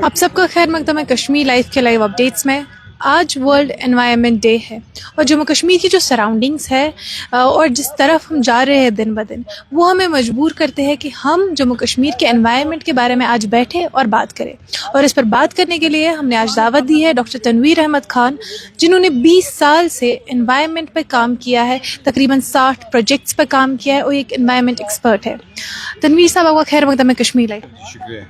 आप सबका खैर मकदम है कश्मीर लाइफ के लाइव अपडेट्स में। आज वर्ल्ड एनवायरनमेंट डे है और जम्मू कश्मीर की जो सराउंडिंग्स है और जिस तरफ हम जा रहे हैं दिन ब दिन, वो हमें मजबूर करते हैं कि हम जम्मू कश्मीर के एनवायरनमेंट के बारे में आज बैठे और बात करें। और इस पर बात करने के लिए हमने आज दावत दी है डॉक्टर तनवीर अहमद खान, जिन्होंने 20 साल से एनवायरनमेंट पर काम किया है, तकरीबन 60 प्रोजेक्ट्स पर काम किया है और एक एनवायरनमेंट एक्सपर्ट है। तनवीर साहब, आपका खैर मकदम है कश्मीर लाइफ। शुक्रिया।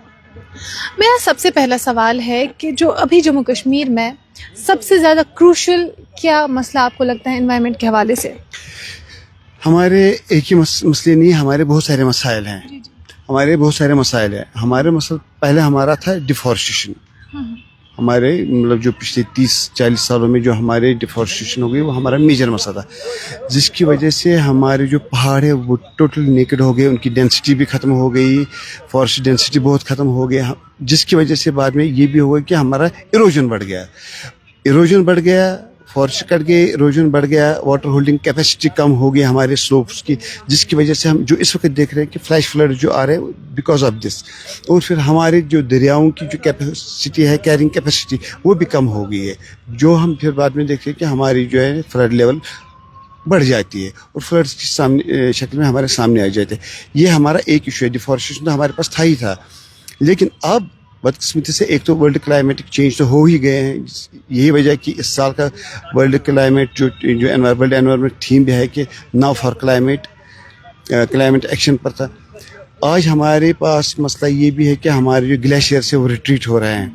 मेरा सबसे पहला सवाल है कि जो अभी जम्मू कश्मीर में सबसे ज़्यादा क्रूशल क्या मसला आपको लगता है एनवायरनमेंट के हवाले से? हमारे एक ही मसले नहीं, हमारे बहुत सारे मसाइल हैं। हमारे मसल पहले हमारा था डिफॉरेस्टेशन। हमारे मतलब जो पिछले 30-40 सालों में जो हमारे डिफॉरेस्टेशन हो गई, वो हमारा मेजर मसला था, जिसकी वजह से हमारे जो पहाड़ है वो टोटल नेकेड हो गए, उनकी डेंसिटी भी ख़त्म हो गई, फॉरेस्ट डेंसिटी बहुत ख़त्म हो गया, जिसकी वजह से बाद में ये भी हुआ कि हमारा इरोजन बढ़ गया, फॉरेस्ट कट गए, इरोजन बढ़ गया, वाटर होल्डिंग कैपेसिटी कम हो गई हमारे स्लोप्स की, जिसकी वजह से हम जो इस वक्त देख रहे हैं कि फ्लैश फ्लड जो आ रहे हैं बिकॉज ऑफ दिस। और फिर हमारे जो दरियाओं की जो कैपेसिटी है, कैरिंग कैपेसिटी, वो भी कम हो गई है, जो हम फिर बाद में देखते हैं कि हमारी जो है फ्लड लेवल बढ़ जाती है और फ्लड्स की सामने शक्ल में हमारे सामने आ जाते हैं। ये हमारा एक इशू है। डिफॉरेस्टेशन तो हमारे पास था ही था, लेकिन अब बदकिस्मती से एक तो वर्ल्ड क्लाइमेटिक चेंज तो हो ही गए हैं। यही वजह कि इस साल का वर्ल्ड क्लाइमेट जो वर्ल्ड एनवायरनमेंट थीम भी है कि नाउ फॉर क्लाइमेट एक्शन पर था। आज हमारे पास मसला ये भी है कि हमारे जो ग्लेशियर से वो रिट्रीट हो रहे हैं,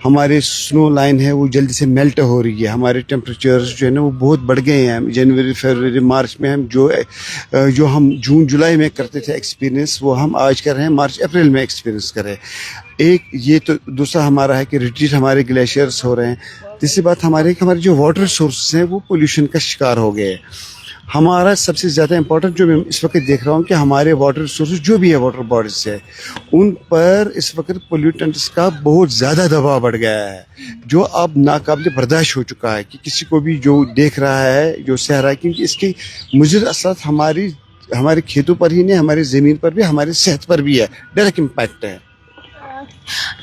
हमारे स्नो लाइन है वो जल्दी से मेल्ट हो रही है, हमारे टेम्परेचर्स जो है ना वो बहुत बढ़ गए हैं। जनवरी, फरवरी, मार्च में हम जो हम जून जुलाई में करते थे एक्सपीरियंस, वो हम आज कर रहे हैं मार्च अप्रैल में एक्सपीरियंस कर रहे हैं। एक ये तो दूसरा हमारा है कि रिट्रीट हमारे ग्लेशियर्स हो रहे हैं। तीसरी बात हमारे जो वाटर सोर्सेज हैं वो पोल्यूशन का शिकार हो गए। हमारा सबसे ज़्यादा इम्पोर्टेंट जो मैं इस वक्त देख रहा हूँ कि हमारे वाटर सोर्सेज जो भी है, वाटर बॉडीज है, उन पर इस वक्त पोल्यूटेंट्स का बहुत ज़्यादा दबाव बढ़ गया है, जो अब नाकाबिल बर्दाश्त हो चुका है कि किसी को भी जो देख रहा है, जो सह रहा है, क्योंकि इसके मुज़र असर हमारे खेतों पर ही नहीं, हमारी ज़मीन पर भी, हमारी सेहत पर भी है, डायरेक्ट इम्पैक्ट है।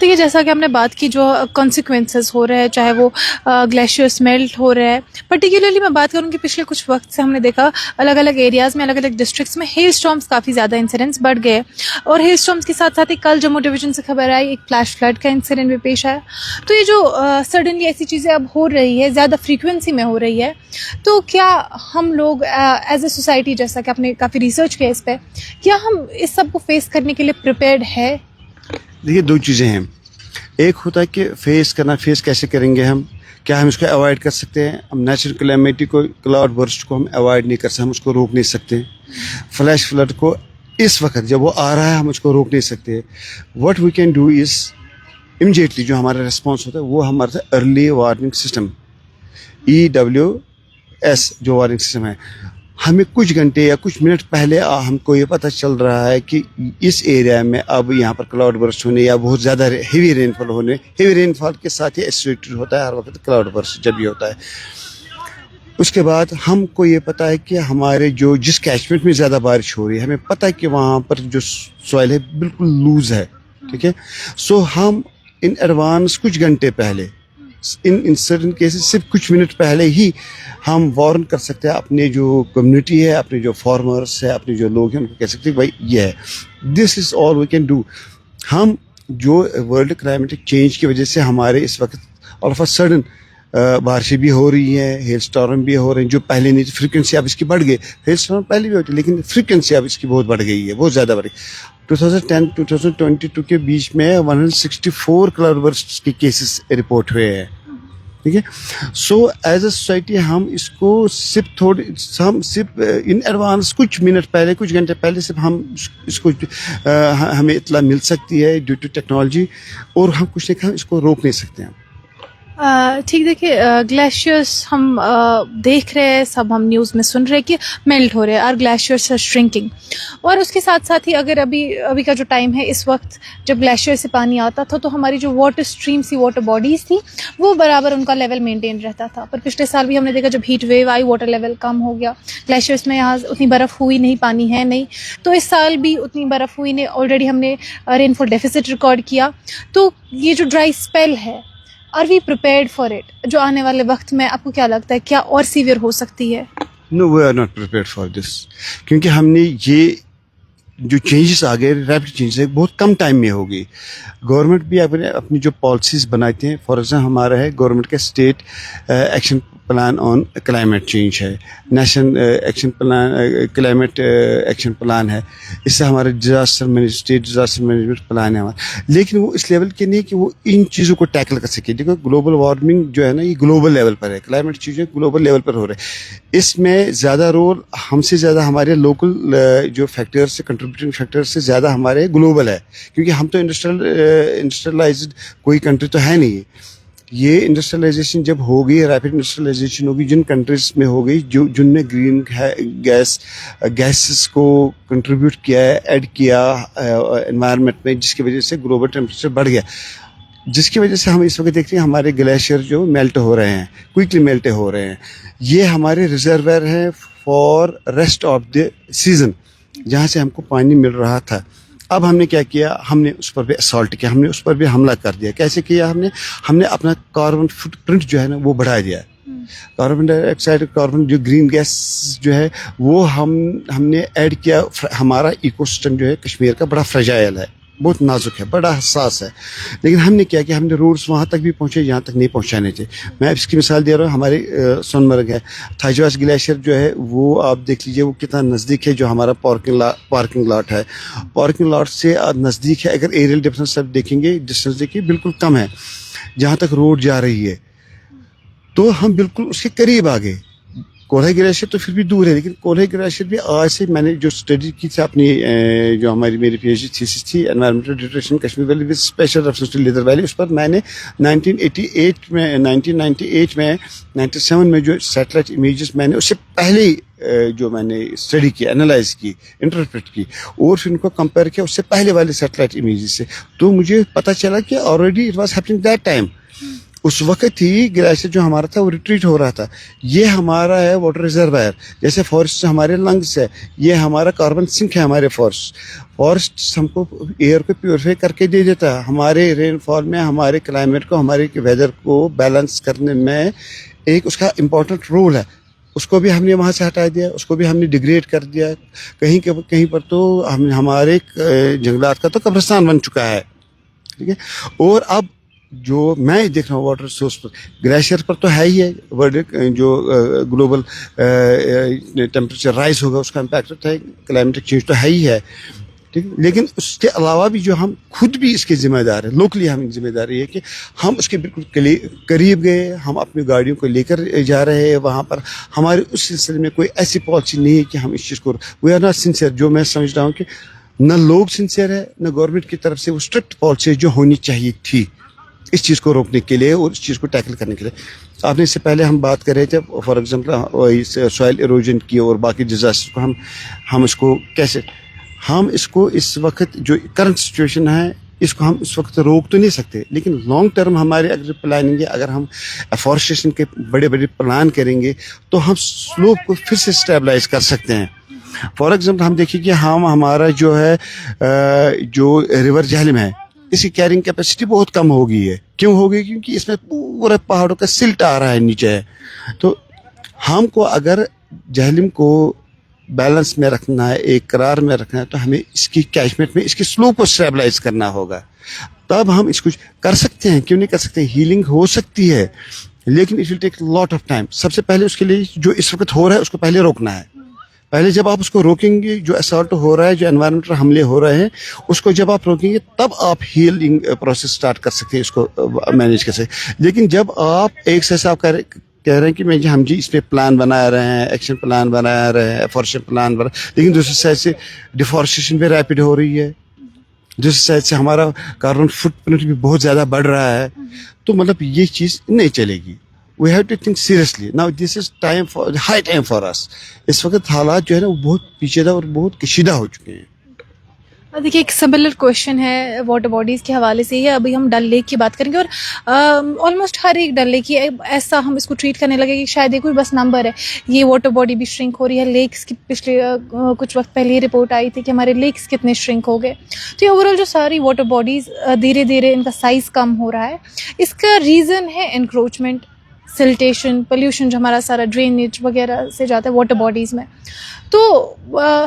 तो ये जैसा कि हमने बात की जो कॉन्सिक्वेंसेस हो रहे हैं, चाहे वो ग्लेशियर्स मेल्ट हो रहे हैं, पर्टिकुलरली मैं बात करूँ कि पिछले कुछ वक्त से हमने देखा अलग अलग एरियाज़ में, अलग अलग डिस्ट्रिक्ट्स में हेल स्टॉर्म्स काफ़ी ज़्यादा इंसिडेंट्स बढ़ गए। और हेल स्टॉर्म्स के साथ साथ ही कल जम्मू डिवीजन से खबर आई, एक फ्लैश फ्लड का इंसिडेंट भी पेश आया। तो ये जो सडनली ऐसी चीज़ें अब हो रही है, ज़्यादा फ्रीक्वेंसी में हो रही है, तो क्या हम लोग एज ए सोसाइटी, जैसा कि आपने काफ़ी रिसर्च किया इस पर, क्या हम इस सब को फेस करने के लिए प्रिपेयर्ड है? देखिए, दो चीज़ें हैं। एक होता है कि फेस कैसे करेंगे हम, क्या हम इसको अवॉइड कर सकते हैं? हम नेचुरल कैलेमिटी को, क्लाउड बर्स्ट को हम अवॉइड नहीं कर सकते, हम उसको रोक नहीं सकते। फ्लैश फ्लड को इस वक्त जब वो आ रहा है हम उसको रोक नहीं सकते। What we can do is immediately जो हमारा रिस्पॉन्स होता है वो हमारा अर्ली वार्निंग सिस्टम, EWS जो वार्निंग सिस्टम है, हमें कुछ घंटे या कुछ मिनट पहले हमको ये पता चल रहा है कि इस एरिया में अब यहाँ पर क्लाउड बर्स्ट होने या बहुत ज़्यादा हेवी रेनफॉल के साथ ही एसोसिएटेड होता है हर वक्त क्लाउड बर्स्ट जब भी होता है। उसके बाद हमको ये पता है कि हमारे जिस कैचमेंट में ज़्यादा बारिश हो रही है, हमें पता है कि वहाँ पर जो सॉइल है बिल्कुल लूज है, ठीक है। सो हम इन एडवांस कुछ घंटे पहले, इन सर्टेन केसेस सिर्फ कुछ मिनट पहले ही हम वार्न कर सकते हैं अपने जो कम्युनिटी है, अपने जो फार्मर्स है, अपने जो लोग हैं, उनको कह सकते हैं भाई ये है, this is all we can do. हम जो वर्ल्ड क्लाइमेटिक चेंज की वजह से हमारे इस वक्त ऑल ऑफ अ सडन बारिशें भी हो रही हैं, हेल स्टॉर्म भी हो रहे हैं, जो पहले नहीं थी, फ्रीक्वेंसी अब इसकी बढ़ गई। हेल स्टॉर्म पहले भी होती, लेकिन फ्रीक्वेंसी अब इसकी बहुत बढ़ गई है, बहुत ज़्यादा बढ़ गई। 2010-2022 के बीच में 164 क्लाउड बर्स्ट के केसेस रिपोर्ट हुए हैं, ठीक है। सो एज अ सोसाइटी हम इसको सिर्फ इन एडवांस कुछ मिनट पहले, कुछ घंटे पहले सिर्फ हम इसको हमें इत्तला मिल सकती है ड्यू टू टेक्नोलॉजी, और हम कुछ नहीं, हम इसको रोक नहीं सकते हैं। ठीक देखिए, ग्लेशियर्स हम देख रहे हैं, सब हम न्यूज़ में सुन रहे हैं कि मेल्ट हो रहे हैं और ग्लेशियर्स आर श्रिंकिंग. और उसके साथ साथ ही अगर अभी का जो टाइम है, इस वक्त जब ग्लेशियर से पानी आता था तो हमारी जो वाटर स्ट्रीम्स थी, वाटर बॉडीज़ थी, वो बराबर उनका लेवल मेंटेन रहता था. पर पिछले साल भी हमने देखा जब हीट वेव आई, वाटर लेवल कम हो गया, ग्लेशियर्स में यहाँ उतनी बर्फ़ हुई नहीं, पानी है नहीं. तो इस साल भी उतनी बर्फ़ हुई नहीं. ऑलरेडी हमने रेनफॉल डेफिसिट रिकॉर्ड किया. तो ये जो ड्राई स्पेल है, are we prepared for it? जो आने वाले वक्त में आपको क्या लगता है, क्या और सीवियर हो सकती है? No, we are not prepared for this, क्योंकि हमने ये जो चेंजेस आ गए, रैपिड चेंजेस बहुत कम टाइम में हो गई. गवर्नमेंट भी अपनी जो पॉलिसीज बनाते हैं, फॉर एग्जाम्पल हमारा है गवर्नमेंट का state action plan on climate change है, national action plan climate action plan है, इससे हमारा स्टेट डिजास्टर मैनेजमेंट प्लान है हमारा. लेकिन वो इस लेवल के नहीं कि वो इन चीज़ों को टैकल कर सके. देखो, ग्लोबल वार्मिंग जो है ना, ये ग्लोबल लेवल पर है, क्लाइमेट चेंज ग्लोबल लेवल पर हो रहा है. इसमें ज़्यादा रोल हमसे ज़्यादा हमारे लोकल जो फैक्टर्स से, कंट्रीब्यूटिंग फैक्टर्स से ज़्यादा हमारे ग्लोबल है, क्योंकि हम तो इंडस्ट्रियलाइज्ड कोई कंट्री तो है नहीं. ये इंडस्ट्रियलाइजेशन जब हो गई, रैपिड इंडस्ट्रियलाइजेशन होगी जिन कंट्रीज में हो गई, जो जिनने ग्रीन गैसेस को कंट्रीब्यूट किया है, ऐड किया एनवायरनमेंट में, जिसकी वजह से ग्लोबल टेम्परेचर बढ़ गया, जिसकी वजह से हम इस वक्त देखते हैं हमारे ग्लेशियर जो मेल्ट हो रहे हैं, क्विकली मेल्ट हो रहे हैं. ये हमारे रिजर्वर हैं for rest of the season, जहाँ से हमको पानी मिल रहा था. अब हमने क्या किया, हमने उस पर भी असॉल्ट किया, हमने उस पर भी हमला कर दिया. कैसे किया हमने अपना कार्बन फुटप्रिंट जो है ना वो बढ़ा दिया. कार्बन डाइऑक्साइड, कार्बन जो ग्रीन गैस जो है वो हमने ऐड किया. हमारा इकोसिस्टम जो है कश्मीर का बड़ा फ्रेजाइल है, बहुत नाजुक है, बड़ा हसास है. लेकिन हमने क्या किया, हमने रोड्स वहाँ तक भी पहुँचे जहाँ तक नहीं पहुँचाने थे. मैं इसकी मिसाल दे रहा हूँ, हमारे सोनमर्ग है, थाईजवास ग्लेशियर जो है वो आप देख लीजिए वो कितना नज़दीक है. जो हमारा पार्किंग लॉट है, पार्किंग लॉट से नज़दीक है. अगर एरियल डिफरेंस आप देखेंगे, डिस्टेंस देखिए बिल्कुल कम है जहाँ तक रोड जा रही है, तो हम बिल्कुल उसके करीब आ गए. कोल्हा ग्लेशियर तो फिर भी दूर है, लेकिन कोल्हा ग्लेशियर भी आज से मैंने जो स्टडी की थी अपनी जो मेरी पीएचडी थीसिस थी environmental detection Kashmir valley with special reference to Lidder valley, उस पर मैंने 1998 में 97 में जो सैटेलाइट इमेजेस मैंने उससे पहले जो मैंने स्टडी की, एनालाइज की, इंटरप्रेट की, और फिर उनको कंपेयर किया उससे पहले वाले सैटेलाइट इमेजेस से, तो मुझे पता चला कि already it was happening that time. उस वक्त ही ग्लेशियर जो हमारा था वो रिट्रीट हो रहा था. ये हमारा है वाटर जैसे फॉरेस्ट हमारे लंग्स है, ये हमारा कार्बन सिंक है. हमारे फॉरेस्ट हमको एयर को प्योरीफाई करके दे देता है. हमारे रेनफॉल में, हमारे क्लाइमेट को, हमारे वेदर को बैलेंस करने में एक उसका इम्पोर्टेंट रोल है. उसको भी हमने वहाँ से हटा दिया, उसको भी हमने डिग्रेड कर दिया. कहीं पर तो हमारे जंगलात का तो कब्रिस्तान बन चुका है. ठीक है. और अब जो मैं देख रहा हूँ वाटर सोर्स पर, ग्लेशियर पर तो है ही है, वर्ल्ड जो ग्लोबल टेम्परेचर राइज होगा उसका इम्पैक्ट होता है, क्लाइमेटिक चेंज तो है ही है. ठीक है. लेकिन उसके अलावा भी जो हम खुद भी इसके जिम्मेदार हैं, लोकली हमें जिम्मेदारी है कि हम उसके बिल्कुल करीब गए, हम अपनी गाड़ियों को लेकर जा रहे हैं वहाँ पर. हमारे उस सिलसिले में कोई ऐसी पॉलिसी नहीं है कि हम इस चीज़ को, वी आर नॉट सिंसियर. जो मैं समझ रहा हूँ कि न लोग सिंसियर है, न गवर्नमेंट की तरफ से वो स्ट्रिक्ट पॉलिसी जो होनी चाहिए थी इस चीज़ को रोकने के लिए और इस चीज़ को टैकल करने के लिए. आपने इससे पहले हम बात कर रहे थे फॉर एग्जांपल सॉइल इरोजन की और बाकी डिजास्टर को हम इसको कैसे, हम इसको इस वक्त जो करंट सिचुएशन है इसको हम इस वक्त रोक तो नहीं सकते, लेकिन लॉन्ग टर्म हमारे अगर प्लानिंग है, अगर हम एफॉरेस्टेशन के बड़े बड़े प्लान करेंगे तो हम स्लोप को फिर से स्टेबलाइज कर सकते हैं. फॉर एग्जाम्पल हम देखिए कि हमारा जो है जो रिवर झेलम है, इसकी कैरिंग कैपेसिटी बहुत कम हो गई है. क्यों हो गई? क्योंकि इसमें पूरा पहाड़ों का सिल्ट आ रहा है नीचे है. तो हमको अगर झेलम को बैलेंस में रखना है, एक करार में रखना है, तो हमें इसकी कैचमेंट में इसकी स्लो को स्टेबलाइज करना होगा. तब हम इसको कर सकते हैं. क्यों नहीं कर सकते? हीलिंग हो सकती है, लेकिन it will take lot of time. सबसे पहले उसके लिए जो इस वक्त हो रहा है उसको पहले रोकना है. पहले जब आप उसको रोकेंगे, जो असॉल्ट हो रहा है, जो एनवायरमेंटल हमले हो रहे हैं, उसको जब आप रोकेंगे तब आप हीलिंग प्रोसेस स्टार्ट कर सकते हैं, इसको मैनेज कर सकते हैं. लेकिन जब आप एक से आप कह रहे हैं कि हम जी इस पे प्लान बना रहे हैं, एक्शन प्लान बना रहे हैं, एफॉरेस्टेशन प्लान बना, लेकिन दूसरी साइड से डिफॉरेस्टेशन भी रैपिड हो रही है. दूसरी साइड से हमारा कार्बन फुटप्रिंट भी बहुत ज़्यादा बढ़ रहा है, तो मतलब ये चीज़ नहीं चलेगी. We have to think seriously. Now this is time for high time for us. इस वक्त हालात जो है ना वो बहुत पेचीदा और बहुत कशीदा हो चुके हैं. देखिए एक सिमिलर क्वेश्चन है वाटर बॉडीज़ के हवाले से ही. अभी हम डल लेक की बात करेंगे और ऑलमोस्ट हर एक डल लेक की ऐसा हम इसको ट्रीट करने लगे कि शायद ये कोई बस नंबर है. ये वाटर बॉडी भी श्रिंक हो रही है. लेक्स की पिछले कुछ वक्त पहले ही रिपोर्ट आई थी कि हमारे लेक्स कितने श्रिंक हो गए. तो ये ओवरऑल जो सारी वाटर बॉडीज़ धीरे धीरे इनका साइज़ कम हो रहा है. इसका रीज़न है एनक्रोचमेंट, सिल्टेशन, पोल्यूशन जो हमारा सारा ड्रेनेज वगैरह से जाता है वाटर बॉडीज़ में. तो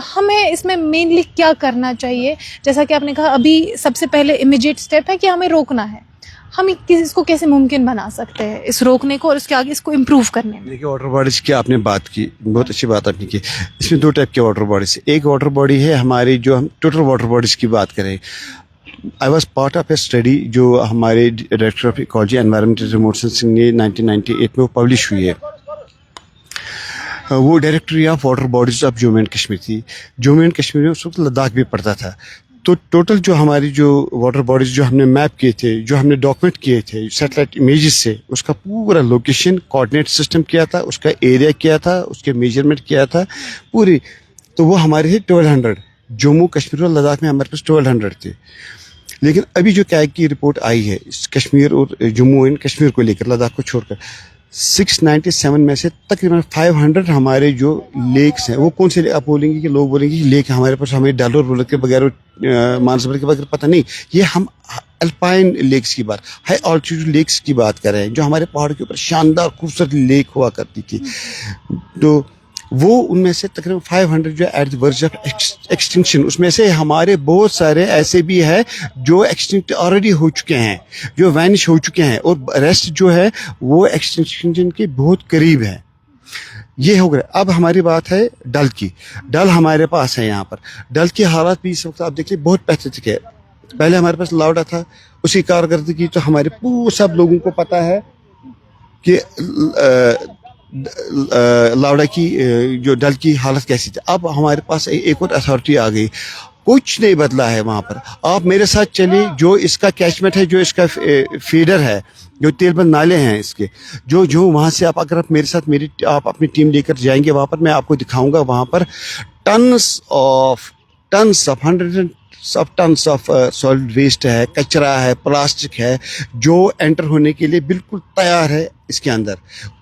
हमें इसमें मेनली क्या करना चाहिए? जैसा कि आपने कहा अभी सबसे पहले इमीडिएट स्टेप है कि हमें रोकना है. हम इसको कैसे मुमकिन बना सकते हैं इस रोकने को और उसके आगे इसको इम्प्रूव करने में? देखिए वाटर बॉडीज की आपने बात की, बहुत अच्छी बात आपने की. इसमें दो टाइप के वाटर बॉडीज. एक वाटर बॉडी है हमारी जो हम टोटल वाटर बॉडीज की बात करें. I was part of A study जो हमारे director of ecology environmental remote sensing ने 1998 में वो पब्लिश हुई है. वो directory of water bodies of Jammu and Kashmir थी. जम्मू एंड कश्मीर में उस वक्त लद्दाख भी पड़ता था. तो टोटल जो हमारी जो वाटर बॉडीज जो हमने मैप किए थे, जो हमने डॉक्यूमेंट किए थे सैटेलाइट इमेजेस से, उसका पूरा लोकेशन कोऑर्डिनेट सिस्टम किया था, उसका एरिया किया था, उसके मेजरमेंट किया था पूरी. तो वो हमारे थे 1200. जम्मू कश्मीर और लद्दाख में हमारे पास 1200 थे. लेकिन अभी जो कैग की रिपोर्ट आई है कश्मीर और जम्मू एंड कश्मीर को लेकर, लद्दाख को छोड़कर, 697 में से तकरीबन 500 हमारे जो लेक्स हैं, वो कौन से आप बोलेंगे कि लोग बोलेंगे कि लेक हमारे पास, हमें डल और बुलक के बगैर, मानसबर के बगैर पता नहीं. ये हम अल्पाइन लेक्स की बात, हाई ऑल्टीट्यूड लेक्स की बात कर रहे हैं, जो हमारे पहाड़ के ऊपर शानदार खूबसूरत लेक हुआ करती थी. तो वो उनमें से तकरीबन 500 जो at the verge of extinction, उसमें से हमारे बहुत सारे ऐसे भी है जो एक्सटिंक्ट ऑलरेडी हो चुके हैं, जो वैनिश हो चुके हैं, और रेस्ट जो है वो एक्सटिंक्शन के बहुत करीब है. ये हो गया. अब हमारी बात है डल की. डल हमारे पास है यहाँ पर. डल की हालात भी इस वक्त आप देखिए बहुत बेहतर है. पहले हमारे पास लावड़ा था, उसकी कारकर्दगी तो हमारे पूरे सब लोगों को पता है कि लावड़ा की जो डल की हालत कैसी थी. अब हमारे पास एक और अथॉरिटी आ गई. कुछ नहीं बदला है वहाँ पर. आप मेरे साथ चलिए, जो इसका कैचमेंट है, जो इसका फीडर है, जो तेलबंद नाले हैं इसके, जो वहाँ से आप अगर आप मेरे साथ आप अपनी टीम लेकर जाएंगे वहाँ पर, मैं आपको दिखाऊंगा वहाँ पर tons of tons of solid waste है, कचरा है, प्लास्टिक है, जो एंटर होने के लिए बिल्कुल तैयार है इसके अंदर.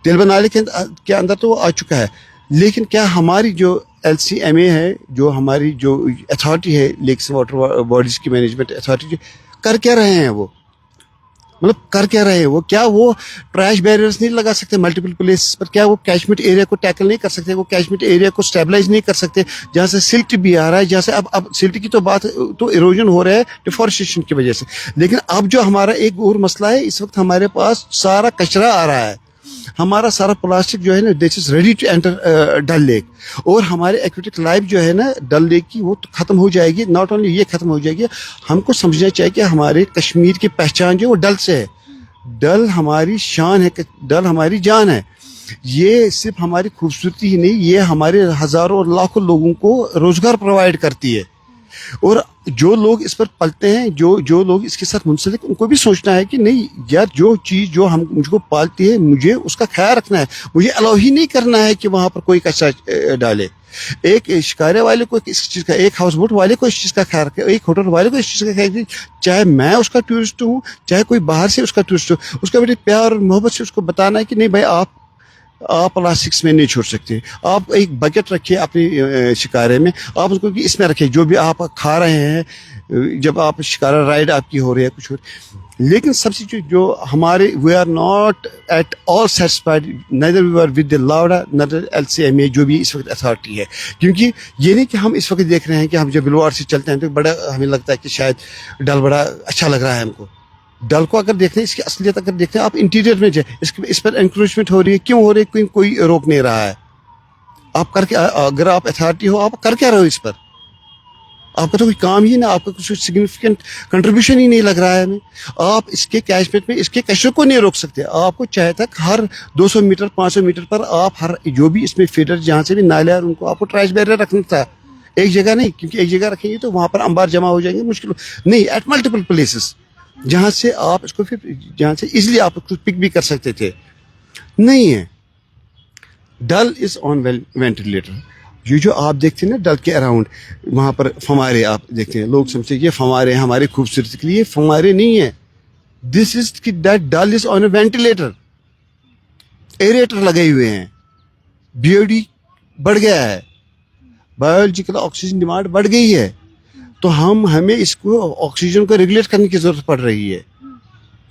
तेलबंद नाले के अंदर तो वो आ चुका है. लेकिन क्या हमारी जो LCMA है, जो हमारी जो अथॉरिटी है, लेक्स वाटर बॉडीज की मैनेजमेंट अथॉरिटी, कर क्या रहे हैं वो? मतलब कर क्या रहे हैं वो? क्या वो ट्रैश बैरियर्स नहीं लगा सकते मल्टीपल प्लेसेस पर? क्या वो कैचमेंट एरिया को टैकल नहीं कर सकते? वो कैचमेंट एरिया को स्टेबलाइज नहीं कर सकते? जहाँ से सिल्ट भी आ रहा है, जहाँ से अब सिल्ट की तो बात, तो इरोजन हो रहा है डिफॉरेस्टेशन की वजह से. लेकिन अब जो हमारा एक और मसला है, इस वक्त हमारे पास सारा कचरा आ रहा है. हमारा सारा प्लास्टिक जो है ना, this is ready to enter Dal lake. और हमारे एक्वेटिक लाइफ जो है ना डल लेक की, वो तो खत्म हो जाएगी. नॉट ओनली ये खत्म हो जाएगी, हमको समझना चाहिए कि हमारे कश्मीर की पहचान जो है वो डल से है. डल हमारी शान है, डल हमारी जान है. ये सिर्फ हमारी खूबसूरती ही नहीं, ये हमारे हजारों और लाखों लोगों को रोजगार प्रोवाइड करती है. और जो लोग इस पर पलते हैं, जो लोग इसके साथ मुंसलिक, उनको भी सोचना है कि नहीं यार, जो चीज़ जो हम मुझको पालती है, मुझे उसका ख्याल रखना है. मुझे अलाउ ही नहीं करना है कि वहाँ पर कोई कचरा डाले. एक शिकारे वाले को इस चीज़ का, एक हाउस बोट वाले को इस चीज़ का ख्याल रखे, एक होटल वाले को इस चीज़ का ख्याल रखे. चाहे मैं उसका टूरिस्ट हूँ, चाहे कोई बाहर से उसका टूरिस्ट हो, उसका बेटे प्यार और मोहब्बत से उसको बताना है कि नहीं भाई, आप प्लास्टिक्स में नहीं छोड़ सकते. आप एक बकेट रखिए अपनी शिकारे में, आप उसको इसमें रखिए, जो भी आप खा रहे हैं, जब आप शिकारा राइड आपकी हो रही है कुछ हो. लेकिन सबसे जो हमारे, we are not at all satisfied, neither we are with the लावड़ा, नेदर LCMA जो भी इस वक्त अथॉरिटी है. क्योंकि ये नहीं कि हम इस वक्त देख रहे हैं कि हम जब बिलवाड़ से चलते हैं तो बड़ा हमें लगता है कि शायद डल बड़ा अच्छा लग रहा है हमको. डल को अगर देखते हैं, इसकी असलियत अगर देखते हैं, आप इंटीरियर में जाए, इस पर एनक्रोचमेंट हो रही है, क्यों हो रही है? कोई रोक नहीं रहा है. आप करके, अगर आप अथॉरिटी हो, आप कर क्या रहे हो इस पर? आपका तो कोई काम ही ना, आपका कुछ सिग्निफिकेंट कंट्रीब्यूशन ही नहीं लग रहा है हमें. आप इसके कैचमेंट में इसके कचरे को नहीं रोक सकते. आपको चाहे तक हर 200 मीटर 500 मीटर पर आप हर जो भी इसमें फीडर जहाँ से भी नाले, उनको आपको ट्रैश बैरियर रखना था. एक जगह नहीं, क्योंकि एक जगह रखेंगे तो वहां पर अंबार जमा हो जाएंगे, मुश्किल नहीं, एट मल्टीपल प्लेसेस जहां से आप इसको फिर जहां से इजिली आप उसको पिक भी कर सकते थे, नहीं है। डल इज ऑन वेंटिलेटर। ये जो आप देखते हैं ना डल के अराउंड, वहां पर फंवारे आप देखते हैं, लोग समझते हैं ये फंवारे हमारी खूबसूरती के लिए, ये फंवारे नहीं है। This is that Dal is on a ventilator, aerator लगे हुए हैं, बीओडी बढ़ गया है, बायोलॉजिकल ऑक्सीजन डिमांड बढ़ गई है, तो हमें इसको ऑक्सीजन को रेगुलेट करने की जरूरत पड़ रही है।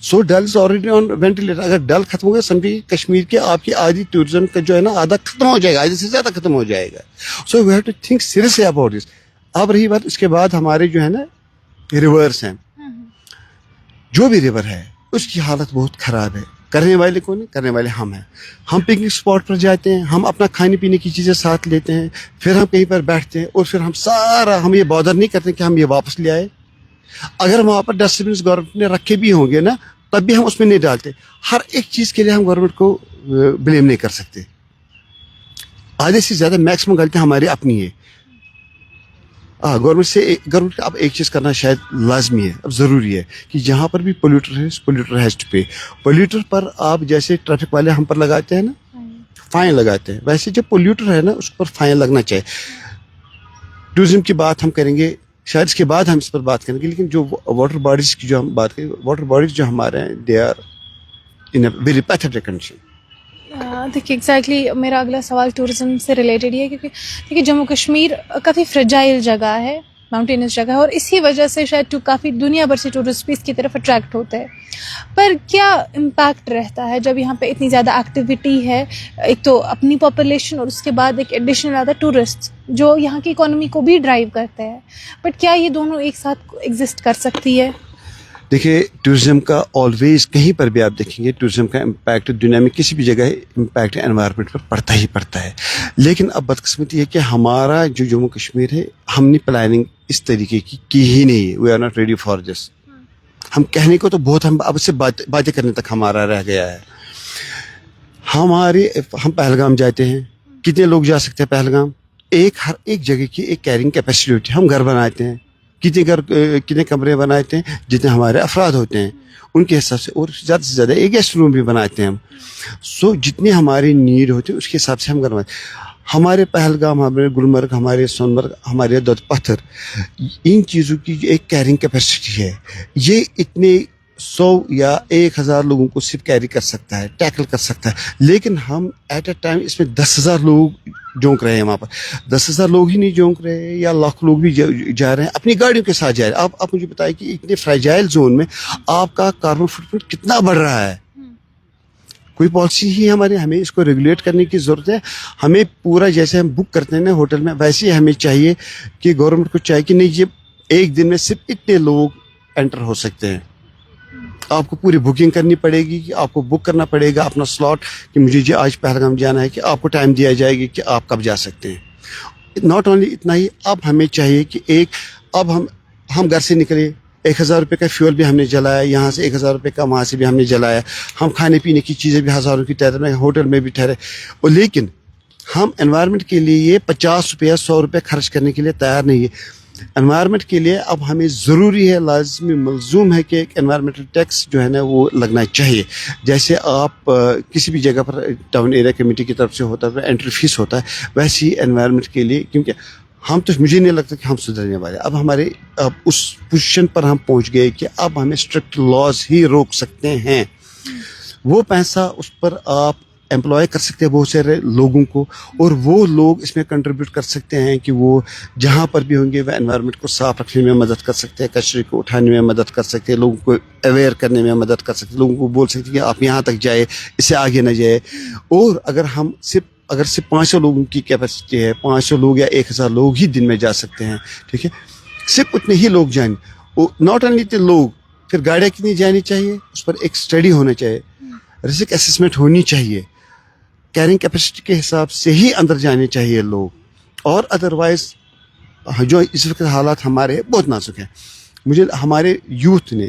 सो डल इज ऑलरेडी ऑन वेंटिलेटर। अगर डल खत्म हो गया, समझिए कश्मीर के आपकी आधी टूरिज्म का जो है ना आधा खत्म हो जाएगा, आधे से ज्यादा खत्म हो जाएगा। So we have to think seriously about this. अब रही बात उसके बाद हमारे जो है ना रिवर्स हैं, जो भी रिवर है उसकी हालत बहुत खराब है। करने वाले कौन है? करने वाले हम हैं। हम पिकनिक स्पॉट पर जाते हैं, हम अपना खाने पीने की चीज़ें साथ लेते हैं, फिर हम कहीं पर बैठते हैं और फिर हम ये बॉदर नहीं करते कि हम ये वापस ले आए। अगर वहाँ पर डस्टबिन गवर्नमेंट ने रखे भी होंगे ना, तब भी हम उसमें नहीं डालते। हर एक चीज़ के लिए हम गवर्नमेंट को ब्लेम नहीं कर सकते। आधे से ज़्यादा मैक्सिमम गलती हमारी अपनी है। गवर्नमेंट का अब एक चीज़ करना शायद लाजमी है, अब ज़रूरी है कि जहाँ पर भी पोल्यूटर हैज़ टू पे। पोल्यूटर पर आप जैसे ट्रैफिक वाले हम पर लगाते हैं ना, फाइन लगाते हैं, वैसे जो पोल्यूटर है ना उस पर फाइन लगना चाहिए। टूरिज्म की बात हम करेंगे, शायद इसके बाद हम इस पर बात करेंगे, लेकिन जो वाटर बॉडीज की जो हम बात करें, वाटर बॉडीज जो हमारे हैं they are in a very pathetic condition. देखिए एग्जैक्टली मेरा अगला सवाल टूरिज्म से रिलेटेड ही है, क्योंकि देखिए जम्मू कश्मीर काफ़ी फ्रेजाइल जगह है, माउंटेनस जगह है, और इसी वजह से शायद काफ़ी दुनिया भर से टूरिस्ट भी इसकी तरफ अट्रैक्ट होते हैं। पर क्या इम्पैक्ट रहता है जब यहाँ पे इतनी ज़्यादा एक्टिविटी है, एक तो अपनी पॉपुलेशन और उसके बाद एक एडिशनल आता है टूरिस्ट जो यहाँ की इकोनॉमी को भी ड्राइव करते हैं, बट क्या ये दोनों एक साथ एग्जिस्ट कर सकती है? देखिए टूरिज्म का ऑलवेज कहीं पर भी आप देखेंगे टूरिज्म का इम्पैक्ट दुनिया में किसी भी जगह इम्पैक्ट एनवायरनमेंट पर पड़ता ही पड़ता है। लेकिन अब बदकिस्मती है कि हमारा जो जम्मू कश्मीर है, हमने प्लानिंग इस तरीके की ही नहीं है। We are not ready for this. हम कहने को तो बहुत, हम अब से बातें करने तक हमारा रह गया है। हम पहलगाम जाते हैं, कितने लोग जा सकते हैं पहलगाम? हर एक जगह की एक कैरिंग कैपेसिटी होती है। हम घर बनाते हैं, कितने कमरे बनाते हैं जितने हमारे अफराद होते हैं उनके हिसाब से, और ज़्यादा से ज़्यादा एक गेस्ट रूम भी बनाते हैं हम। सो जितनी हमारी नीड होती है उसके हिसाब से हम घर बनाते हैं। हमारे पहलगाम, हमारे गुलमर्ग, हमारे सोनमर्ग, हमारे दौलत पत्थर, इन चीज़ों की एक कैरिंग कैपेसिटी है। ये इतने 100 या 1000 लोगों को सिर्फ कैरी कर सकता है, टैकल कर सकता है। लेकिन हम एट अ टाइम इसमें 10,000 लोग जोंक रहे हैं। वहाँ पर 10,000 लोग ही नहीं जोंक रहे हैं, या लाख लोग भी जा रहे हैं, अपनी गाड़ियों के साथ जा रहे हैं। आप मुझे बताइए कि इतने फ्रेजाइल जोन में आपका कार्बन फुटप्रिंट कितना बढ़ रहा है? कोई पॉलिसी ही हमें इसको रेगुलेट करने की ज़रूरत है। हमें पूरा जैसे हम बुक करते हैं ना होटल में, वैसे ही हमें चाहिए कि गवर्नमेंट को चाहिए कि नहीं, ये एक दिन में सिर्फ इतने लोग एंटर हो सकते हैं। आपको पूरी बुकिंग करनी पड़ेगी, कि आपको बुक करना पड़ेगा अपना स्लॉट कि मुझे जी आज पहलगाम जाना है, कि आपको टाइम दिया जाएगा कि आप कब जा सकते हैं। नॉट ओनली इतना ही, अब हमें चाहिए कि अब हम घर से निकले, 1000 रुपये का फ्यूल भी हमने जलाया, यहाँ से 1000 रुपये का वहाँ से भी हमने जलाया, हम खाने पीने की चीज़ें भी हज़ारों की तादाद में होटल में भी ठहरे, और लेकिन हम एनवायरनमेंट के लिए ये 50 रुपये 100 रुपये खर्च करने के लिए तैयार नहीं है। एनवायरनमेंट के लिए अब हमें ज़रूरी है, लाजमी मलजूम है कि एक एनवायरनमेंटल टैक्स जो है ना वो लगना चाहिए। जैसे आप किसी भी जगह पर टाउन एरिया कमेटी की तरफ से होता है एंट्री फीस होता है, वैसे ही एनवायरनमेंट के लिए, क्योंकि मुझे नहीं लगता कि हम सुधरने वाले। अब उस पोजीशन पर हम पहुंच गए कि अब हमें स्ट्रिक्ट लॉज ही रोक सकते हैं। वो पैसा उस पर आप एम्प्लॉय कर सकते हैं बहुत सारे लोगों को, और वो लोग इसमें कंट्रीब्यूट कर सकते हैं कि वो जहाँ पर भी होंगे वह एनवायरनमेंट को साफ रखने में मदद कर सकते हैं, कचरे को उठाने में मदद कर सकते हैं, लोगों को अवेयर करने में मदद कर सकते हैं, लोगों को बोल सकते हैं कि आप यहाँ तक जाए, इससे आगे न जाए। और अगर सिर्फ 500 लोगों की कैपेसिटी है, 500 लोग या 1000 लोग ही दिन में जा सकते हैं, ठीक है, सिर्फ उतने ही लोग जाएं। नॉट ओनली द लोग, फिर गाड़ियाँ कितनी जानी चाहिए उस पर एक स्टडी होना चाहिए, रिस्क असेसमेंट होनी चाहिए, कैरिंग कैपेसिटी के हिसाब से ही अंदर जाने चाहिए लोग। और अदरवाइज जो इस वक्त हालात हमारे बहुत नाजुक हैं। हमारे यूथ ने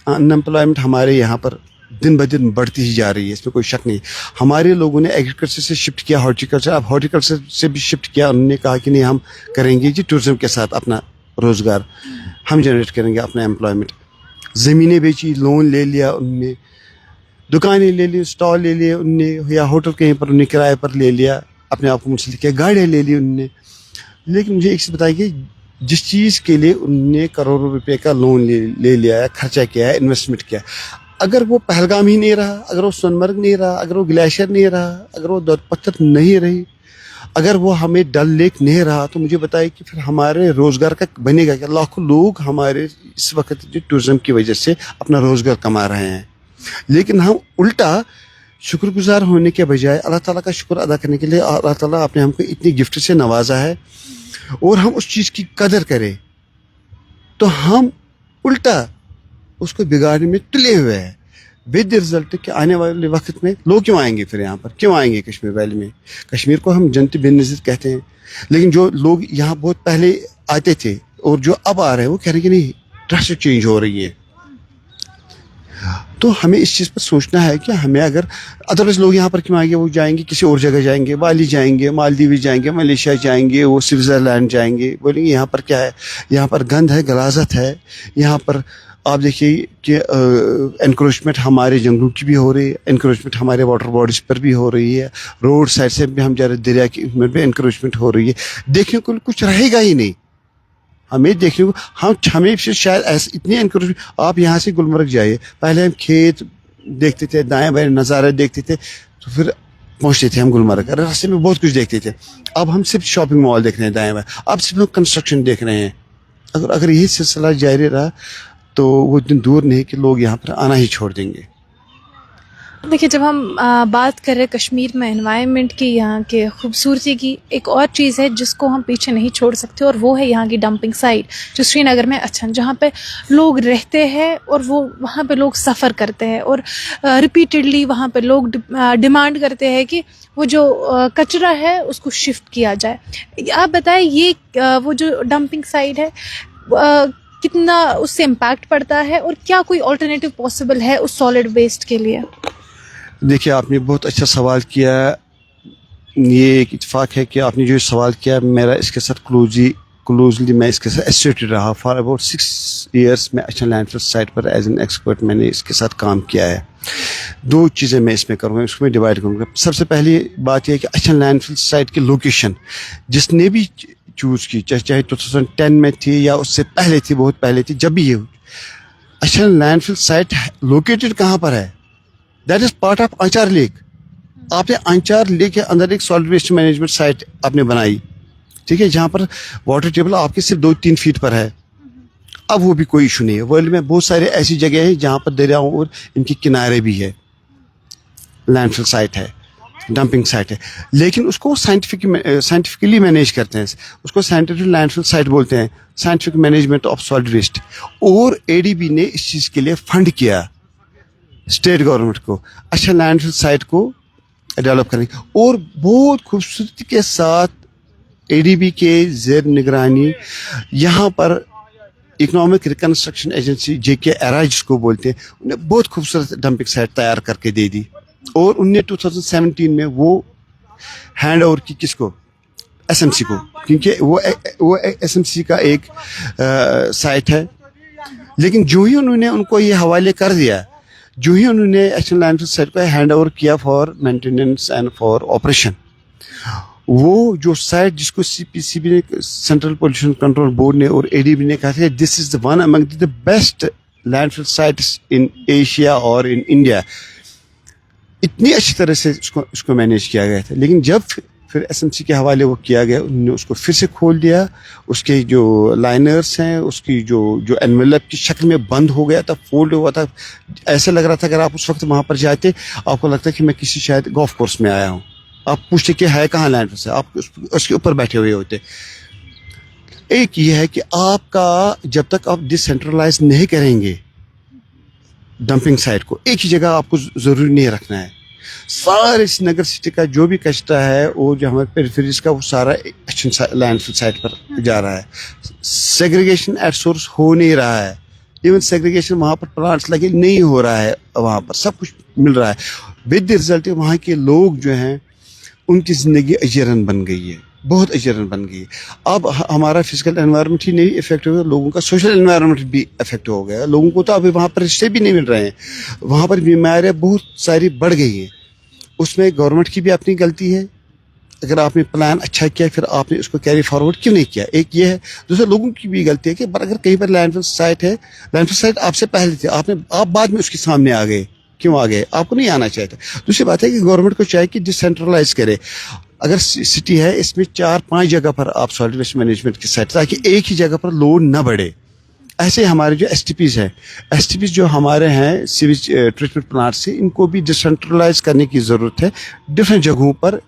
अनएम्प्लॉयमेंट हमारे यहाँ पर दिन ब दिन बढ़ती ही जा रही है, इसमें कोई शक नहीं. हमारे लोगों ने एग्रीकल्चर से शिफ्ट किया हॉर्टिकल्चर, अब हॉर्टिकल्चर से भी शिफ्ट किया. उन्होंने कहा कि नहीं, हम करेंगे जी टूरिज्म के साथ अपना रोज़गार, हम जनरेट करेंगे अपना एम्प्लॉयमेंट. ज़मीनें बेची, लोन ले लिया उनने, दुकानें ले ली, स्टॉल ले लिए उनने, या होटल कहीं पर उन्हें किराए पर ले लिया, अपने आप को मुंसलिक किया, गाड़ियाँ ले ली उनने. लेकिन मुझे एक चीज़ बताइए, जिस चीज़ के लिए उनने करोड़ों रुपए का लोन ले लिया है, खर्चा किया है, इन्वेस्टमेंट किया, अगर वो पहलगाम ही नहीं रहा, अगर वो सोनमर्ग नहीं रहा, अगर वो ग्लेशियर नहीं रहा, अगर वो दौलत पत्थर नहीं रही, अगर वो हमें डल लेक नहीं रहा, तो मुझे बताइए कि फिर हमारे रोज़गार का बनेगा क्या? लाखों लोग हमारे इस वक्त जो टूरिज्म की वजह से अपना रोज़गार कमा रहे हैं, लेकिन हम उल्टा शुक्रगुजार होने के बजाय अल्लाह ताला का शुक्र अदा करने के लिए, अल्लाह ताला आपने हमको इतनी गिफ्ट से नवाजा है और हम उस चीज़ की कदर करें, तो हम उल्टा उसको बिगाड़ने में तुले हुए हैं. विद रिजल्ट कि आने वाले वक्त में लोग क्यों आएंगे, फिर यहाँ पर क्यों आएंगे कश्मीर वैली में? कश्मीर को हम जन्नत बेनज़ीर कहते हैं, लेकिन जो लोग यहाँ बहुत पहले आते थे और जो अब आ रहे हैं, वो कह रहे हैं कि नहीं, ड्रास्टिक चेंज हो रही है. तो हमें इस चीज़ पर सोचना है कि हमें, अगर अदरवाइज लोग यहाँ पर क्यों आएंगे? वो जाएंगे किसी और जगह, जाएंगे बाली जाएंगे, मालदीव जाएंगे, मलेशिया जाएंगे, वो स्विट्ज़रलैंड जाएंगे, बोलेंगे यहाँ पर क्या है, यहाँ पर गंद है, गलाजत है. यहाँ पर आप देखिए कि एनक्रोचमेंट हमारे जंगलों की भी हो रही है, एनक्रोचमेंट हमारे वाटर बॉडीज़ पर भी हो रही है, रोड साइड से भी हम जा रहे, दरिया की में भी एनक्रोचमेंट हो रही है. देखने को कुछ रहेगा ही नहीं हमें देखने को. हमें फिर शायद ऐसे इतनी एनकरेज. आप यहाँ से गुलमर्ग जाइए, पहले हम खेत देखते थे, दाएं बाएं नज़ारे देखते थे, तो फिर पहुँचते थे हम गुलमर्ग, रास्ते में बहुत कुछ देखते थे. अब हम सिर्फ शॉपिंग मॉल देख रहे हैं दाएं बाएं, अब सिर्फ लोग कंस्ट्रक्शन देख रहे हैं. अगर यही सिलसिला जारी रहा तो वो दिन दूर नहीं कि लोग यहाँ पर आना ही छोड़ देंगे. देखिए, जब हम बात कर रहे हैं कश्मीर में एनवायरनमेंट की, यहाँ के खूबसूरती की, एक और चीज़ है जिसको हम पीछे नहीं छोड़ सकते, और वो है यहाँ की डंपिंग साइट जो श्रीनगर में अच्छन, जहाँ पे लोग रहते हैं और वो वहाँ पे लोग सफ़र करते हैं, और रिपीटेडली वहाँ पे लोग डिमांड करते हैं कि वो जो कचरा है उसको शिफ्ट किया जाए. आप बताएं, ये वो जो डंपिंग साइट है, कितना उससे इम्पैक्ट पड़ता है, और क्या कोई ऑल्टरनेटिव पॉसिबल है उस सॉलिड वेस्ट के लिए? देखिए, आपने बहुत अच्छा सवाल किया. ये एक इत्तेफाक है कि आपने जो सवाल किया, मेरा इसके साथ क्लोजली मैं इसके साथ एसोसिएटेड रहा. फॉर अबाउट 6 years मैं अच्छा लैंडफिल साइट पर एज एन एक्सपर्ट मैंने इसके साथ काम किया है. 2 चीज़ें मैं इसमें करूँगा, इसको मैं डिवाइड करूँगा. सबसे पहली बात यह है कि अच्छा लैंडफिल साइट की लोकेशन जिसने भी चूज़ की, चाहे 2010 में थी या उससे पहले थी, बहुत पहले थी, जब भी ये अच्छा लैंडफिल साइट लोकेटेड कहाँ पर है, that is part of अंचार lake. आपने अंचार लेक के अंदर एक सॉलिड वेस्ट मैनेजमेंट साइट आपने बनाई, ठीक है, जहाँ पर वाटर टेबल आपके सिर्फ 2-3 फीट पर है. अब वो भी कोई इशू नहीं है. वर्ल्ड में बहुत सारे ऐसी जगह हैं जहाँ पर दरियाओं और इनके किनारे भी है लैंडफिल साइट है, डंपिंग साइट है, लेकिन उसको साइंटिफिकली मैनेज करते हैं. उसको साइंटिफिक लैंडफिल साइट बोलते हैं, scientific management of solid waste. और एडीबी ने इस चीज़ के लिए फंड किया स्टेट गवर्नमेंट को, अच्छा लैंडफिल साइट को डेवलप करने, और बहुत खूबसूरती के साथ एडीबी के ज़ेर निगरानी यहाँ पर इकोनॉमिक रिकन्स्ट्रक्शन एजेंसी जेके एरा जिसको बोलते हैं, उन्हें बहुत खूबसूरत डंपिंग साइट तैयार करके दे दी. और उन्हें 2017 में वो हैंड ओवर की किसको, एसएमसी को, क्योंकि वो एसएमसी का एक साइट है. लेकिन जो ही उन्होंने उनको ये हवाले कर दिया, जो ही उन्होंने एक्शन लैंडफिल साइट को हैंड ओवर किया for maintenance and for operation, वो जो साइट जिसको सीपीसीबी ने, सेंट्रल पोल्यूशन कंट्रोल बोर्ड ने और एडीबी ने कहा था this is the one among the best landfill sites in Asia और इन इंडिया, इतनी अच्छी तरह से उसको मैनेज किया गया था. लेकिन जब फिर एसएमसी के हवाले वो किया गया, उन्होंने उसको फिर से खोल दिया, उसके जो लाइनर्स हैं उसकी जो एनवेलप की शक्ल में बंद हो गया था, फोल्ड हुआ था. ऐसा लग रहा था अगर आप उस वक्त वहाँ पर जाते आपको लगता कि मैं किसी शायद गोल्फ कोर्स में आया हूँ. आप पूछते कि है कहाँ लैंड से, आप उसके ऊपर बैठे हुए होते. एक ये है कि आपका जब तक आप डिसेंट्रलाइज नहीं करेंगे डंपिंग साइट को, एक ही जगह आपको ज़रूरी नहीं रखना है. सारे श्रीनगर सिटी का जो भी कचरा है वो जो हमारे पेरिफेरीज का वो सारा अच्छी लैंडफिल साइट पर जा रहा है. सेग्रीगेशन एट सोर्स हो नहीं रहा है. इवन सेग्रीगेशन वहाँ पर प्लांट्स लगे नहीं हो रहा है, वहाँ पर सब कुछ मिल रहा है. विद द रिजल्ट वहाँ के लोग जो हैं उनकी ज़िंदगी अजरन बन गई है, बहुत अजरन बन गई है. अब हमारा फिजिकल एनवायरनमेंट ही नहीं इफेक्ट हो गया, लोगों का सोशल एनवायरनमेंट भी इफेक्ट हो गया. लोगों को तो अभी वहाँ पर रिश्ते भी नहीं मिल रहे हैं, वहाँ पर बीमारियाँ बहुत सारी बढ़ गई हैं. उसमें गवर्नमेंट की भी अपनी गलती है. अगर आपने प्लान अच्छा किया फिर आपने उसको कैरी फॉरवर्ड क्यों नहीं किया, एक ये है. दूसरा लोगों की भी गलती है कि अगर कहीं पर लैंडफिल साइट है, लैंडफिल साइट आपसे पहले थी, आप बाद में उसके सामने आ गए, क्यों आ गए, आपको नहीं आना चाहिए था. दूसरी बात है कि गवर्नमेंट को चाहिए कि डिसेंट्रलाइज करे. अगर सिटी है इसमें 4-5 जगह पर आप सॉलिड वेस्ट मैनेजमेंट की साइट, ताकि एक ही जगह पर लोड न बढ़े. ऐसे हमारे जो STPs हैं, STPs जो हमारे हैं सीवेज ट्रीटमेंट प्लांट से, इनको भी डिसेंट्रलाइज करने की ज़रूरत है डिफरेंट जगहों पर.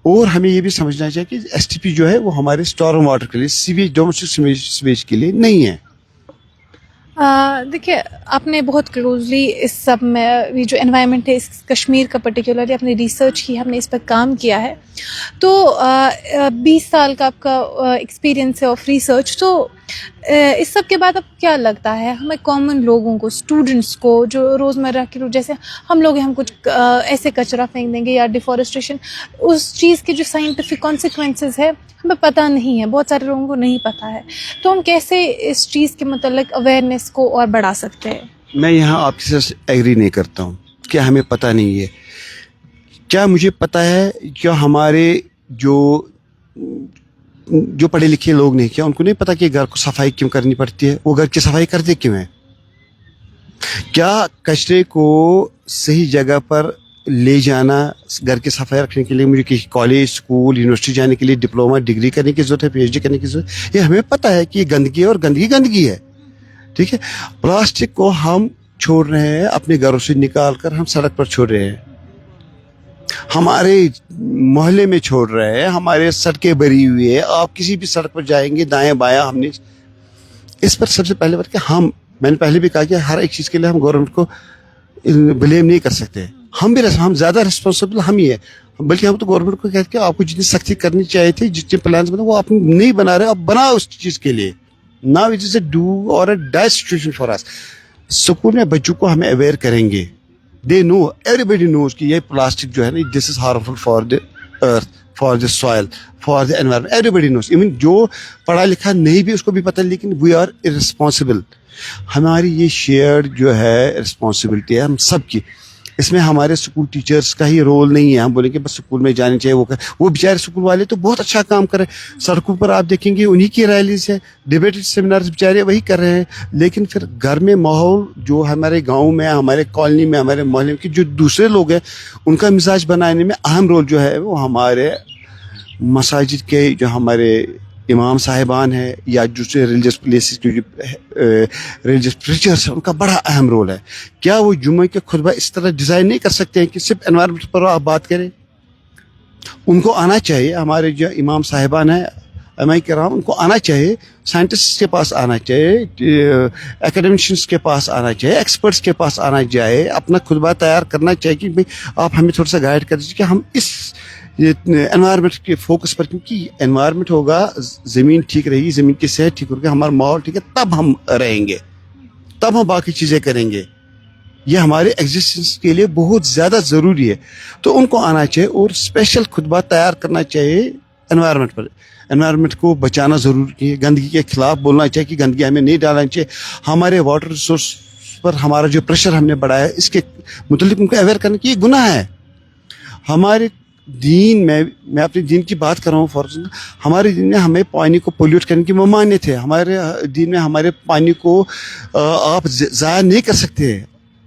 और हमें ये भी समझना चाहिए कि STP जो है वो हमारे स्टॉर्म वाटर के लिए, सीवेज डोमेस्टिक सीवेज के लिए नहीं है. देखिए, आपने बहुत क्लोजली इस सब में ये जो एनवायरनमेंट है इस कश्मीर का पर्टिकुलरली अपनी रिसर्च की, हमने इस पर काम किया है. तो 20 साल का आपका एक्सपीरियंस है ऑफ रिसर्च. तो इस सब के बाद अब क्या लगता है हमें कॉमन लोगों को, स्टूडेंट्स को, जो रोज़मर्रा की जैसे हम लोग हैं, हम कुछ ऐसे कचरा फेंक देंगे या डिफॉरेस्टेशन, उस चीज़ के जो साइंटिफिक कॉन्सिक्वेंसेस है हमें पता नहीं है, बहुत सारे लोगों को नहीं पता है. तो हम कैसे इस चीज़ के मतलब अवेयरनेस को और बढ़ा सकते हैं? मैं यहाँ आपके साथ एग्री नहीं करता हूँ कि हमें पता नहीं है. क्या मुझे पता है, क्या हमारे जो पढ़े लिखे लोग नहीं, क्या उनको नहीं पता कि घर को सफाई क्यों करनी पड़ती है, वो घर की सफाई करते क्यों है? क्या कचरे को सही जगह पर ले जाना, घर की सफाई रखने के लिए मुझे किसी कॉलेज, स्कूल, यूनिवर्सिटी जाने के लिए डिप्लोमा, डिग्री करने की जरूरत है, PhD करने की जरूरत है? ये हमें पता है कि ये गंदगी है और गंदगी है. ठीक है. प्लास्टिक को हम छोड़ रहे हैं, अपने घरों से निकाल कर हम सड़क पर छोड़ रहे हैं, हमारे मोहल्ले में छोड़ रहे हैं, हमारे सड़कें भरी हुई है. आप किसी भी सड़क पर जाएंगे दाएं बायां, हमने इस पर सबसे पहले बात कि मैंने पहले भी कहा कि हर एक चीज़ के लिए हम गवर्नमेंट को ब्लेम नहीं कर सकते. हम ज़्यादा रिस्पॉन्सिबल हम ही है. बल्कि हम तो गवर्नमेंट को कहते हैं आपको जितनी सख्ती करनी चाहिए थी, जितने प्लान बना वो आप नहीं बना रहे, अब बनाओ उस चीज़ के लिए. Now it is a do or a die situation for us. School में बच्चों को हमें अवेयर करेंगे. दे नो, एवरीबडी नोज कि ये प्लास्टिक जो है ना, this is harmful for the earth, for the soil, for the environment. Everybody knows, even जो पढ़ा लिखा नहीं भी उसको भी पता है. लेकिन वी आर इररिस्पॉन्सिबल. हमारी ये शेयर्ड जो है रिस्पॉन्सिबिलिटी है हम सब की. इसमें हमारे स्कूल टीचर्स का ही रोल नहीं है. हम बोलेंगे बस स्कूल में जाने चाहिए, वो बेचारे स्कूल वाले तो बहुत अच्छा काम कर रहे हैं. सड़कों पर आप देखेंगे उन्हीं की रैलीज है, डिबेट सेमिनार्स बेचारे वही कर रहे हैं. लेकिन फिर घर में माहौल जो हमारे गांव में, हमारे कॉलोनी में, हमारे मोहल्ले में जो दूसरे लोग हैं, उनका मिजाज बनाने में अहम रोल जो है वो हमारे मसाजिद के जो हमारे इमाम साहिबान है या दूसरे रिलीजियस प्लेसेस जो रिलीजियस प्रीचर्स हैं, उनका बड़ा अहम रोल है. क्या वो जुम्मे के खुतबा इस तरह डिज़ाइन नहीं कर सकते हैं कि सिर्फ एनवायरनमेंट पर आप बात करें? उनको आना चाहिए. हमारे जो इमाम साहिबान हैं, एम.आई. कराम, उनको आना चाहिए, साइंटिस्ट के पास आना चाहिए, एकेडमिशियंस के पास आना चाहिए, एक्सपर्ट्स के पास आना चाहिए, अपना खुतबा तैयार करना चाहिए कि भाई आप हमें थोड़ा सा गाइड कर दीजिए कि हम इस एनवायरनमेंट के फोकस पर, क्योंकि एनवायरनमेंट होगा, ज़मीन ठीक रहेगी, ज़मीन की सेहत ठीक होगी, हमारा माहौल ठीक है, तब हम रहेंगे, तब हम बाकी चीज़ें करेंगे. ये हमारे एग्जिस्टेंस के लिए बहुत ज़्यादा ज़रूरी है. तो उनको आना चाहिए और स्पेशल खुतबा तैयार करना चाहिए एनवायरनमेंट पर. एनवायरनमेंट को बचाना ज़रूरी है. गंदगी के खिलाफ बोलना चाहिए कि गंदगी हमें नहीं डालना चाहिए. हमारे वाटर रिसोर्स पर हमारा जो प्रेशर हमने बढ़ाया, इसके मुतालिक उनको अवेयर करने की गुनाह है. हमारे दीन में, मैं अपने दीन की बात कर रहा हूँ, फॉर एग्जाम्पल हमारे दीन में हमें पानी को पोल्यूट करने की ममान्य थे. हमारे दीन में हमारे पानी को आप ज़ाया नहीं कर सकते.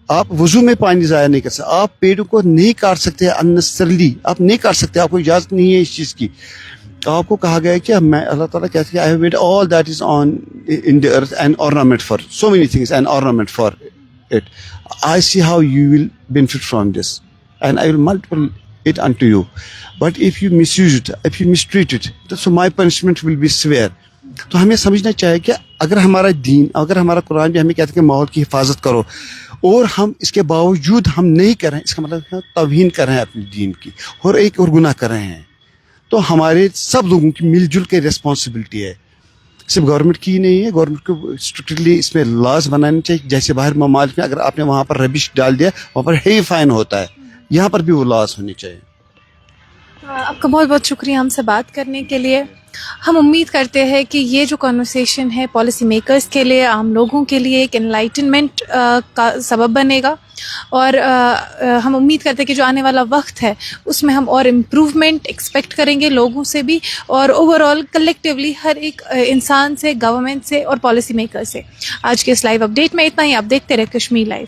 आप वजू में पानी ज़ाया नहीं कर सकते. आप पेड़ों को नहीं काट सकते अननेसेसरली, आप नहीं काट सकते, आपको इजाज़त नहीं है इस चीज़ की. आपको कहा गया है कि मैं, अल्लाह ताला कहते हैं, I have made all that is on in the earth N ornament for so many things, N ornament for it. I see how you will benefit from this and I will multiple it unto you, but if you misuse it, if you mistreat it, so my punishment will be severe. तो हमें समझना चाहिए कि अगर हमारा दीन, अगर हमारा कुरान भी हमें कहता है कि माहौल की हिफाजत करो, और हम इसके बावजूद हम नहीं कर रहे हैं, इसका मतलब है तौहीन कर रहे हैं अपने दीन की, और एक और गुनाह कर रहे हैं. तो हमारे सब लोगों की मिलजुल के रिस्पॉन्सिबिलिटी है. सिर्फ गवर्नमेंट की ही नहीं है, गवर्नमेंट को स्ट्रिक्टली इसमें लॉज बनाने चाहिए. जैसे बाहर ममालिक में अगर आपने वहाँ पर रबिश डाल दिया वहाँ पर हेवी फाइन होता है, यहाँ पर भी वो लॉज होनी चाहिए. आपका बहुत बहुत शुक्रिया हमसे बात करने के लिए. हम उम्मीद करते हैं कि ये जो कन्वर्सेशन है पॉलिसी मेकर्स के लिए, आम लोगों के लिए एक एनलाइटनमेंट का सबब बनेगा और हम उम्मीद करते हैं कि जो आने वाला वक्त है उसमें हम और इम्प्रूवमेंट एक्सपेक्ट करेंगे लोगों से भी और ओवरऑल कलेक्टिवली हर एक इंसान से, गवर्नमेंट से और पॉलिसी मेकर से. आज के इस लाइव अपडेट में इतना ही. आप देखते रहे कश्मीर लाइव.